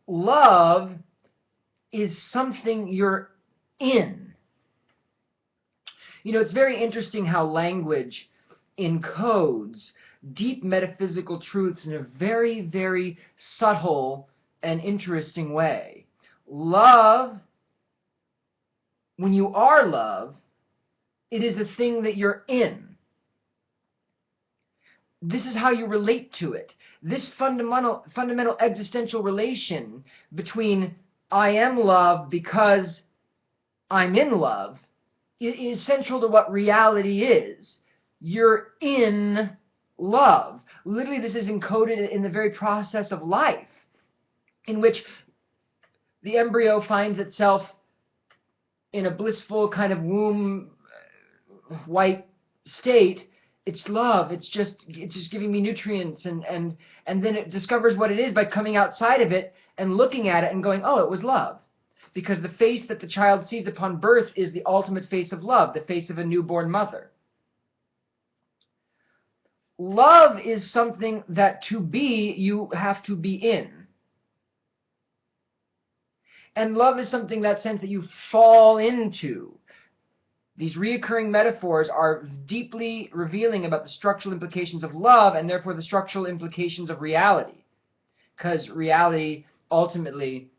love is something you're in. You know, it's very interesting how language encodes deep metaphysical truths in a very, very subtle and interesting way. Love, when you are love, it is a thing that you're in. This is how you relate to it. This fundamental existential relation between I am love because I'm in love is central to what reality is. You're in love. Literally, this is encoded in the very process of life, in which the embryo finds itself in a blissful kind of womb white state. It's love. It's just giving me nutrients, and then it discovers what it is by coming outside of it and looking at it and going, oh, it was love. Because the face that the child sees upon birth is the ultimate face of love, the face of a newborn mother. Love is something that to be, you have to be in. And love is something in that sense that you fall into. These reoccurring metaphors are deeply revealing about the structural implications of love and therefore the structural implications of reality. Because reality ultimately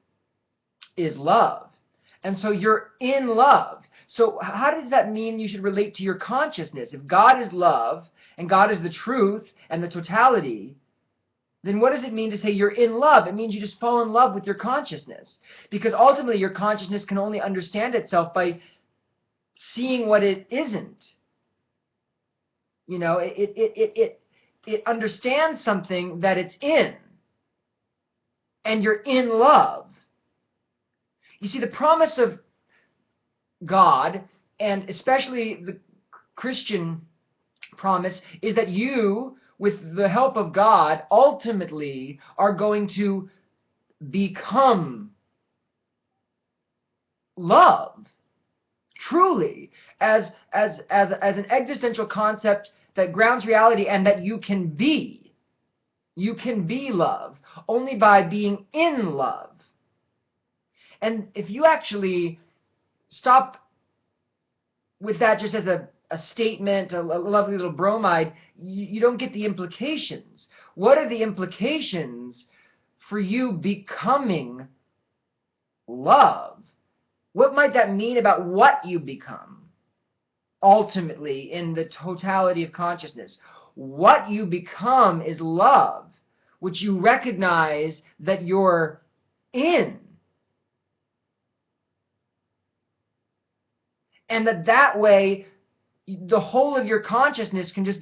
is love. And so you're in love. So how does that mean you should relate to your consciousness? If God is love and God is the truth and the totality, then what does it mean to say you're in love? It means you just fall in love with your consciousness. Because ultimately your consciousness can only understand itself by seeing what it isn't. You know, it understands something that it's in. And you're in love. You see, the promise of God, and especially the Christian promise, is that you, with the help of God, ultimately are going to become love, truly, as an existential concept that grounds reality, and that you can be. You can be love only by being in love. And if you actually stop with that just as a statement, a lovely little bromide, you don't get the implications. What are the implications for you becoming love? What might that mean about what you become ultimately in the totality of consciousness? What you become is love, which you recognize that you're in. And that way, the whole of your consciousness can just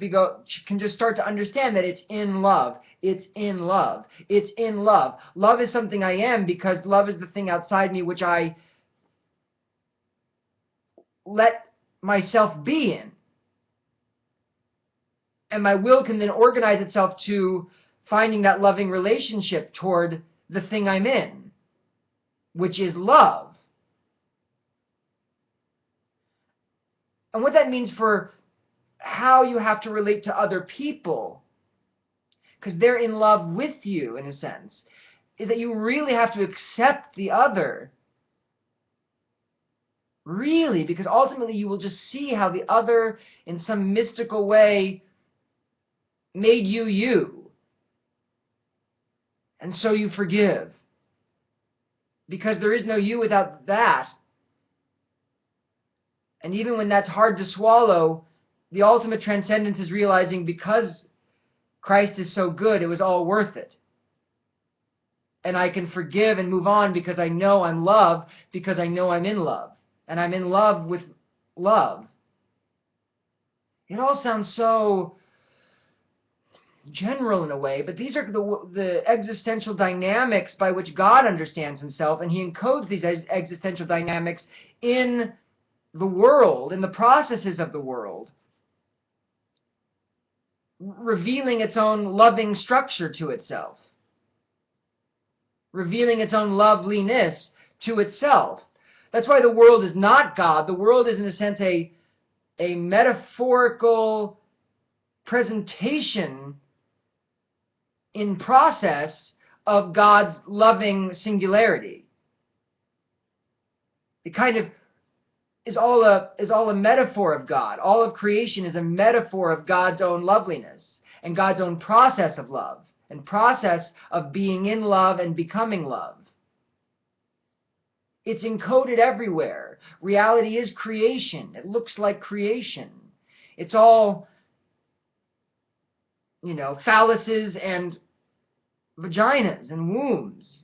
start to understand that it's in love. It's in love. It's in love. Love is something I am because love is the thing outside me which I let myself be in. And my will can then organize itself to finding that loving relationship toward the thing I'm in, which is love. And what that means for how you have to relate to other people, because they're in love with you, in a sense, is that you really have to accept the other. Really, because ultimately you will just see how the other, in some mystical way, made you you. And so you forgive. Because there is no you without that. And even when that's hard to swallow, the ultimate transcendence is realizing because Christ is so good, it was all worth it. And I can forgive and move on because I know I'm loved, because I know I'm in love. And I'm in love with love. It all sounds so general in a way, but these are the existential dynamics by which God understands himself, and he encodes these existential dynamics in the world, in the processes of the world, revealing its own loving structure to itself, revealing its own loveliness to itself. That's why the world is not God. The world is, in a sense, a metaphorical presentation in process of God's loving singularity. It kind of is all a metaphor of God. All of creation is a metaphor of God's own loveliness and God's own process of love and process of being in love and becoming love. It's encoded everywhere. Reality is creation. It looks like creation. It's all, phalluses and vaginas and wombs.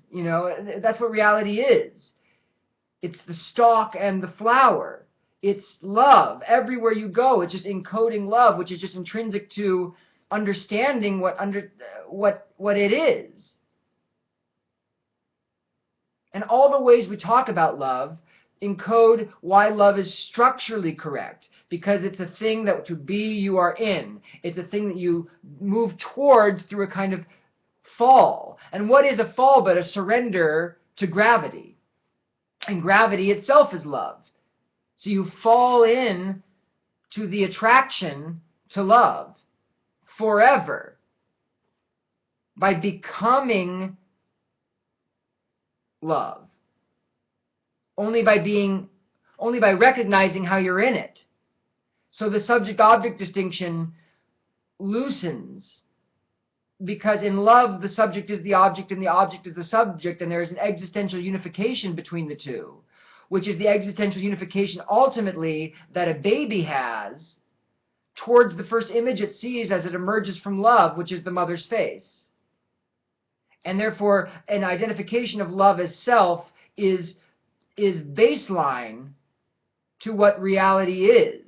That's what reality is. It's the stalk and the flower. It's love. Everywhere you go, it's just encoding love, which is just intrinsic to understanding what it is. And all the ways we talk about love encode why love is structurally correct, because it's a thing that to be you are in. It's a thing that you move towards through a kind of fall. And what is a fall but a surrender to gravity? And gravity itself is love. So you fall in to the attraction to love forever by becoming love. Only by recognizing how you're in it. So the subject-object distinction loosens, because in love the subject is the object and the object is the subject, and there is an existential unification between the two, which is the existential unification ultimately that a baby has towards the first image it sees as it emerges from love, which is the mother's face. And therefore an identification of love as self is baseline to what reality is.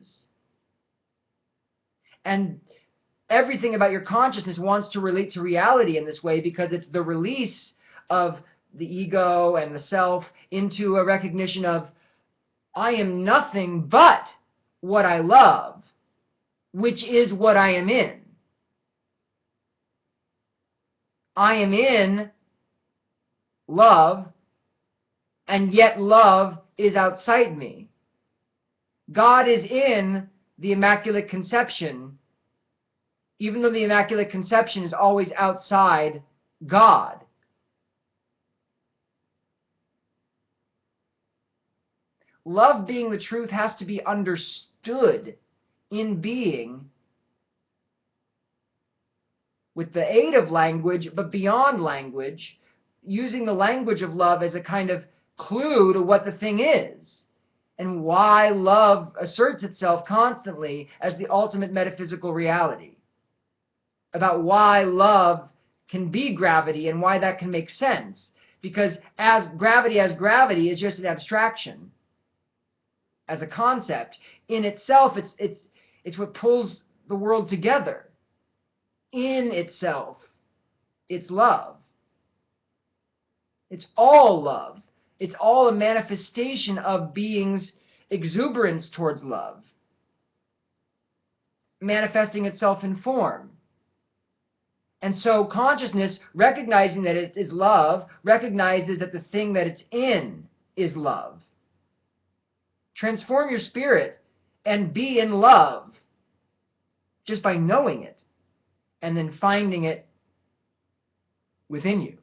And everything about your consciousness wants to relate to reality in this way, because it's the release of the ego and the self into a recognition of, I am nothing but what I love, which is what I am in. I am in love, and yet love is outside me. God is in the Immaculate Conception, even though the Immaculate Conception is always outside God. Love being the truth has to be understood in being with the aid of language, but beyond language, using the language of love as a kind of clue to what the thing is and why love asserts itself constantly as the ultimate metaphysical reality, about why love can be gravity and why that can make sense, because as gravity is just an abstraction, as a concept in itself. It's what pulls the world together. In itself, it's love. It's all love. It's all a manifestation of being's exuberance towards love, manifesting itself in form. And so consciousness, recognizing that it is love, recognizes that the thing that it's in is love. Transform your spirit and be in love just by knowing it and then finding it within you.